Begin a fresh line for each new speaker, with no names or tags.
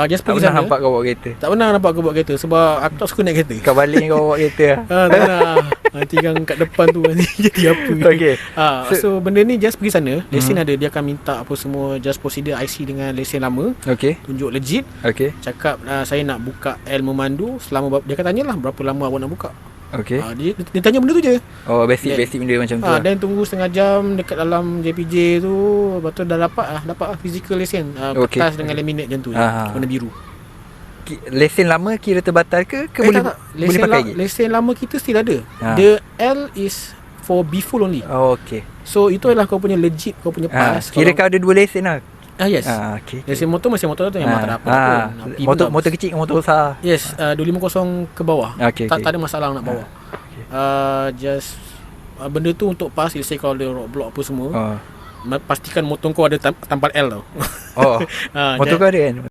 Just
Tak
pergi
pernah
sana.
nampak kau bawa kereta.
Tak pernah nampak aku bawa kereta sebab aku tak suka naik kereta.
Kau balik kau bawa kereta.
Tak nak. Nanti yang kat depan tu nanti jadi apa gitu.
Okay.
So benda ni just pergi sana. Lesen ada, dia akan minta apa semua, just prosedur IC dengan lesen lama.
Okay.
Tunjuk legit.
Okay.
Cakap saya nak buka L memandu selama dia akan tanyalah berapa lama awak nak buka.
Okay.
Dia tanya benda tu je.
Oh, basic benda macam tu lah.
Dan tunggu setengah jam dekat dalam JPJ tu. Lepas tu dah dapat physical lesen. Kertas dengan laminate macam tu je. Warna biru.
Lesen lama kira terbatal ke boleh
tak.
boleh pakai lagi?
Lesen lama kita still ada. The L is for B full only.
Oh, okay.
So itu adalah kau punya legit, kau punya pass.
Kira kau ada 2 lesen lah.
Yes.
Okay.
Lesen motor masih motor tu memang tak ada apa.
Motor kecil dengan motor besar.
Yes, 250 ke bawah. Tak ada masalah nak bawa. Just benda tu untuk pass. Let's say kalau ada roadblock apa semua, pastikan motor kau ada tampal L tau.
Motor kau ada kan?